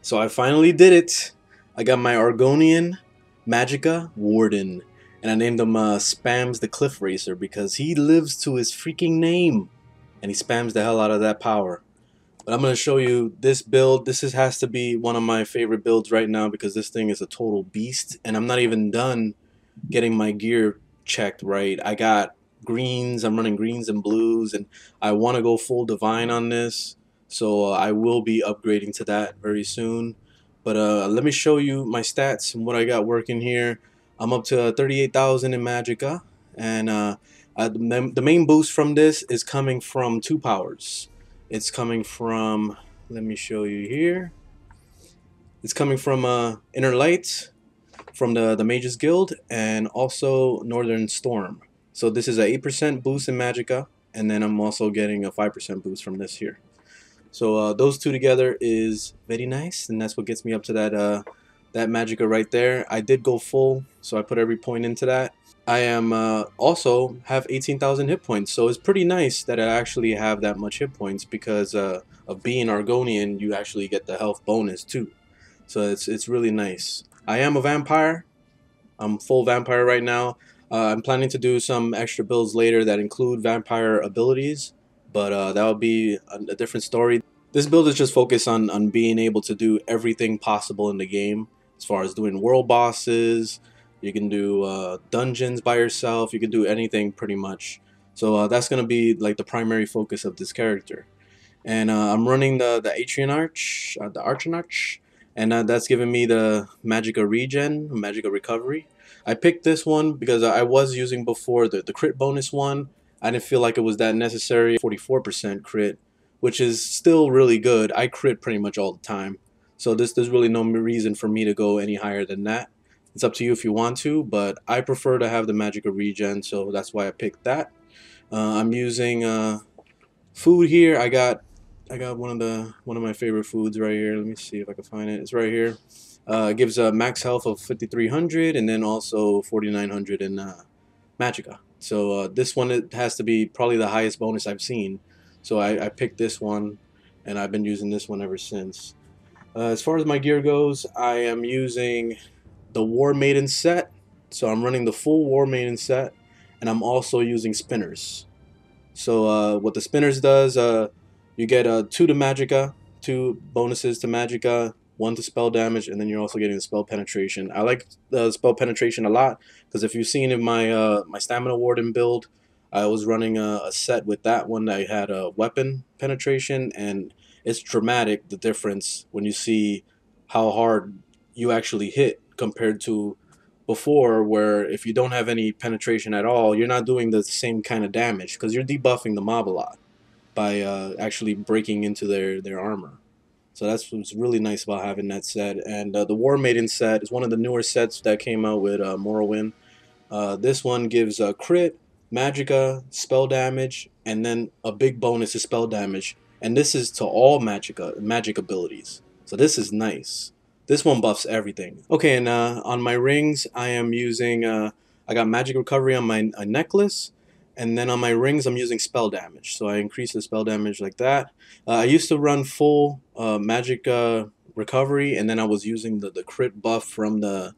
So I finally did it. I got my Argonian Magicka Warden, and I named him Spams the Cliff Racer because he lives to his freaking name, and he spams the hell out of that power. But I'm gonna show you this build. Has to be one of my favorite builds right now because this thing is a total beast, and I'm not even done getting my gear checked right. I got greens. I'm running greens and blues, and I want to go full divine on this. So I will be upgrading to that very soon. But let me show you my stats and what I got working here. I'm up to 38,000 in Magicka, and the main boost from this is coming from two powers. It's coming from, let me show you here. It's coming from Inner Light, from the Mages Guild, and also Northern Storm. So this is a 8% boost in Magicka, and then I'm also getting a 5% boost from this here. So those two together is very nice, and that's what gets me up to that Magicka right there. I did go full, so I put every point into that. I am also have 18,000 hit points, so it's pretty nice that I actually have that much hit points because of being Argonian, you actually get the health bonus too. So it's really nice. I am a vampire. I'm full vampire right now. I'm planning to do some extra builds later that include vampire abilities, but that will be a different story. This build is just focused on being able to do everything possible in the game, as far as doing world bosses. You can do dungeons by yourself. You can do anything pretty much. So that's gonna be like the primary focus of this character. And I'm running the Atrian Arch, the Archon Arch, and that's giving me the Magicka Regen, Magicka Recovery. I picked this one because I was using before the crit bonus one. I didn't feel like it was that necessary. 44% crit, which is still really good. I crit pretty much all the time, so there's really no reason for me to go any higher than that. It's up to you if you want to, but I prefer to have the Magicka Regen, so that's why I picked that. I'm using food here. I got one of my favorite foods right here. Let me see if I can find it. It's right here. It gives a max health of 5,300 and then also 4,900 in Magicka. So this one, it has to be probably the highest bonus I've seen. So I picked this one, and I've been using this one ever since. As far as my gear goes, I am using the War Maiden set. So I'm running the full War Maiden set, and I'm also using spinners. So what the spinners does, you get 2 to Magicka, 2 bonuses to Magicka, 1 to spell damage, and then you're also getting the spell penetration. I like the spell penetration a lot because if you've seen in my my stamina warden build, I was running a set with that one. I had a weapon penetration, and it's dramatic the difference when you see how hard you actually hit compared to before, where if you don't have any penetration at all, you're not doing the same kind of damage because you're debuffing the mob a lot by actually breaking into their armor. So that's what's really nice about having that set. And the War Maiden set is one of the newer sets that came out with Morrowind. This one gives crit, magicka, spell damage, and then a big bonus to spell damage. And this is to all magic abilities. So this is nice. This one buffs everything. Okay, and on my rings, I am using. I got magic recovery on my necklace, and then on my rings, I'm using spell damage. So I increase the spell damage like that. I used to run full magic recovery, and then I was using the crit buff from the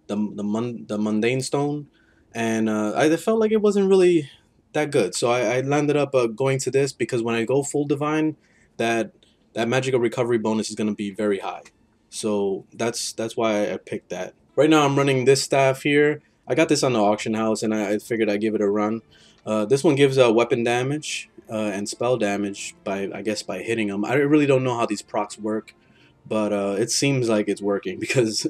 mundane stone, and I felt like it wasn't really that good. So I landed up going to this because when I go full divine, that that magical recovery bonus is going to be very high. So that's why I picked that. Right now I'm running this staff here. I got this on the auction house, and I figured I'd give it a run. This one gives weapon damage and spell damage by, I guess, by hitting them. I really don't know how these procs work, but it seems like it's working because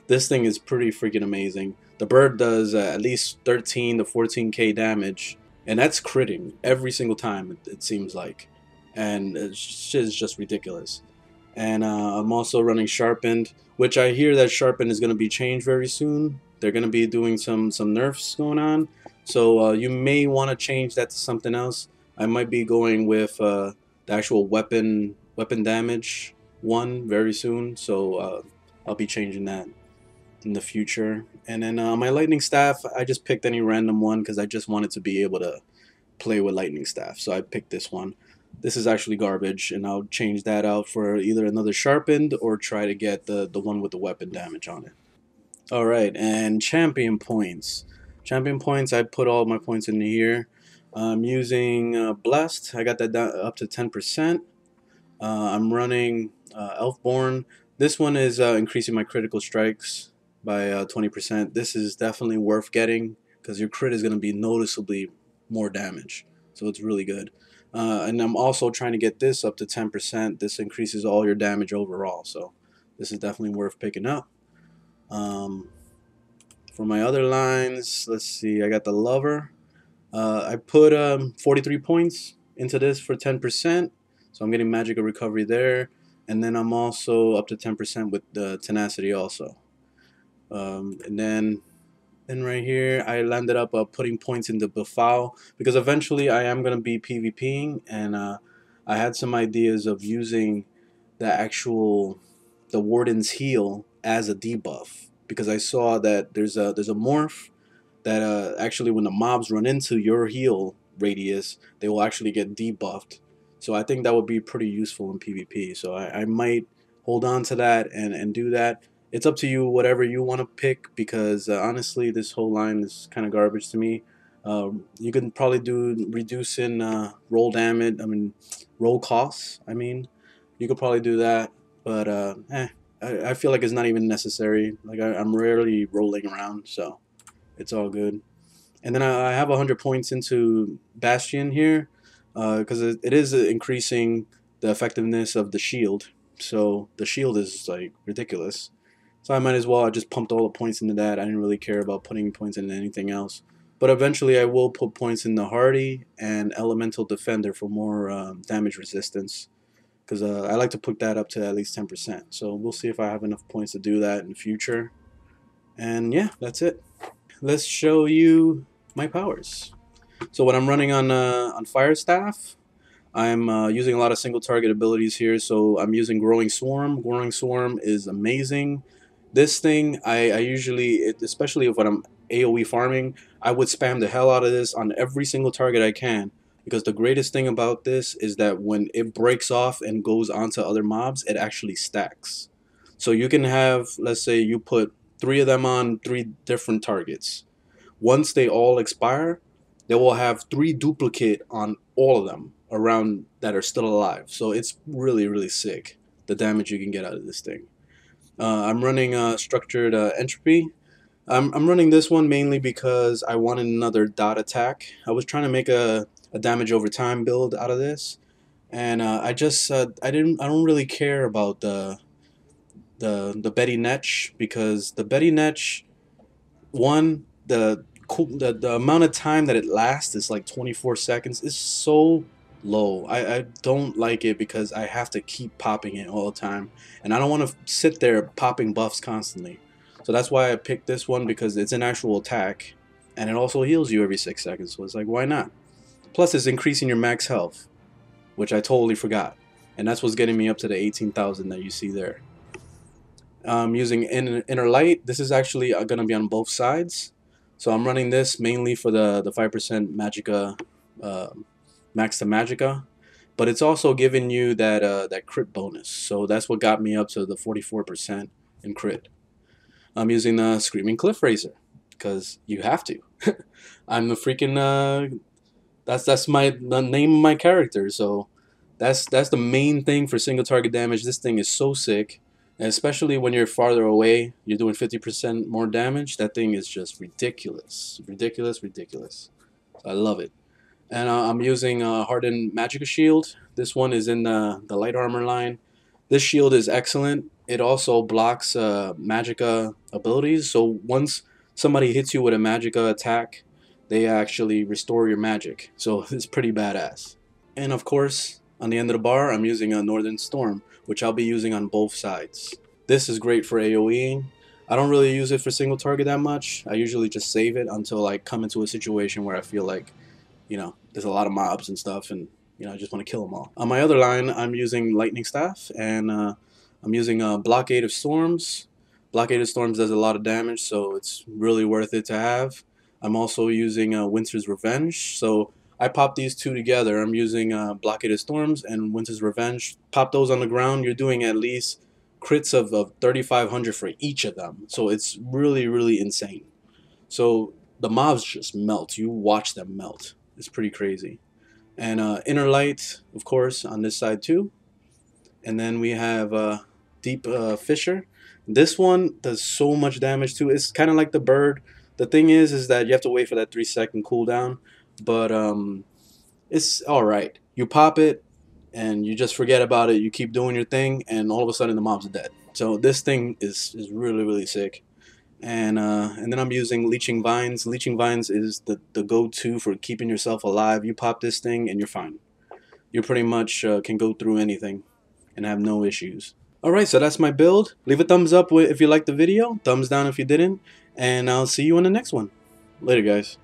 this thing is pretty freaking amazing. The bird does at least 13 to 14k damage, and that's critting every single time, it seems like. And it's just ridiculous. And I'm also running Sharpened, which I hear that Sharpened is going to be changed very soon. They're going to be doing some nerfs going on. So you may want to change that to something else. I might be going with the actual weapon damage one very soon. So I'll be changing that in the future. And then my lightning staff, I just picked any random one because I just wanted to be able to play with lightning staff. So I picked this one. This is actually garbage, and I'll change that out for either another sharpened or try to get the one with the weapon damage on it. Alright, and champion points. Champion points, I put all my points in here. I'm using Blessed, I got that down up to 10%. I'm running Elfborn. This one is increasing my critical strikes by 20%. This is definitely worth getting because your crit is going to be noticeably more damage. So it's really good. And I'm also trying to get this up to 10%. This increases all your damage overall. So this is definitely worth picking up. For my other lines, let's see. I got the Lover. I put 43 points into this for 10%. So I'm getting Magicka recovery there. And then I'm also up to 10% with the Tenacity also. And then right here, I landed up putting points in the Befal because eventually I am going to be PvPing, and I had some ideas of using the Warden's heal as a debuff because I saw that there's a morph that actually when the mobs run into your heal radius, they will actually get debuffed. So I think that would be pretty useful in PvP. So I might hold on to that and do that. It's up to you, whatever you want to pick, because honestly, this whole line is kind of garbage to me. You can probably do reducing roll damage, roll costs. You could probably do that, but I feel like it's not even necessary. Like I'm rarely rolling around, so it's all good. And then I have 100 points into Bastion here because it is increasing the effectiveness of the shield. So the shield is like ridiculous. So I might as well, I just pumped all the points into that. I didn't really care about putting points into anything else. But eventually I will put points in the Hardy and Elemental Defender for more damage resistance. Because I like to put that up to at least 10%. So we'll see if I have enough points to do that in the future. And yeah, that's it. Let's show you my powers. So when I'm running on Fire Staff, I'm using a lot of single target abilities here. So I'm using Growing Swarm. Growing Swarm is amazing. This thing, I usually, especially when I'm AoE farming, I would spam the hell out of this on every single target I can. Because the greatest thing about this is that when it breaks off and goes onto other mobs, it actually stacks. So you can have, let's say you put 3 of them on 3 different targets. Once they all expire, they will have 3 duplicate on all of them around that are still alive. So it's really, really sick, the damage you can get out of this thing. I'm running structured Entropy. I'm running this one mainly because I wanted another dot attack. I was trying to make a damage over time build out of this, and I don't really care about the Betty Netch, because the Betty Netch, one, the amount of time that it lasts is like 24 seconds. Is so low. I don't like it because I have to keep popping it all the time, and I don't want to sit there popping buffs constantly. So that's why I picked this one, because it's an actual attack and it also heals you every 6 seconds. So it's like, why not? Plus it's increasing your max health, which I totally forgot, and that's what's getting me up to the 18,000 that you see there. Using Inner Light. This is actually going to be on both sides. So I'm running this mainly for the 5% Magicka, max to Magicka, but it's also giving you that crit bonus. So that's what got me up to the 44% in crit. I'm using the Screaming Cliff Racer because you have to. I'm the freaking that's the name of my character. So that's the main thing for single target damage. This thing is so sick. And especially when you're farther away, you're doing 50% more damage. That thing is just ridiculous. Ridiculous, ridiculous. I love it. And I'm using Hardened Magicka Shield. This one is in the light armor line. This shield is excellent. It also blocks Magicka abilities. So once somebody hits you with a Magicka attack, they actually restore your magic. So it's pretty badass. And of course, on the end of the bar, I'm using a Northern Storm, which I'll be using on both sides. This is great for AoE. I don't really use it for single target that much. I usually just save it until I come into a situation where I feel like, there's a lot of mobs and stuff, and I just want to kill them all. On my other line, I'm using Lightning Staff, and I'm using Blockade of Storms. Blockade of Storms does a lot of damage, so it's really worth it to have. I'm also using Winter's Revenge. So I pop these two together. I'm using Blockaded Storms and Winter's Revenge. Pop those on the ground. You're doing at least crits of 3,500 for each of them. So it's really, really insane. So the mobs just melt. You watch them melt. It's pretty crazy. And Inner Light, of course, on this side too. And then we have Deep Fissure. This one does so much damage too. It's kind of like the bird. The thing is that you have to wait for that 3-second cooldown. But it's alright. You pop it, and you just forget about it. You keep doing your thing, and all of a sudden the mob's dead. So this thing is really, really sick. And then I'm using Leeching Vines. Leeching Vines is the go-to for keeping yourself alive. You pop this thing, and you're fine. You pretty much can go through anything and have no issues. Alright, so that's my build. Leave a thumbs up if you liked the video. Thumbs down if you didn't. And I'll see you in the next one. Later, guys.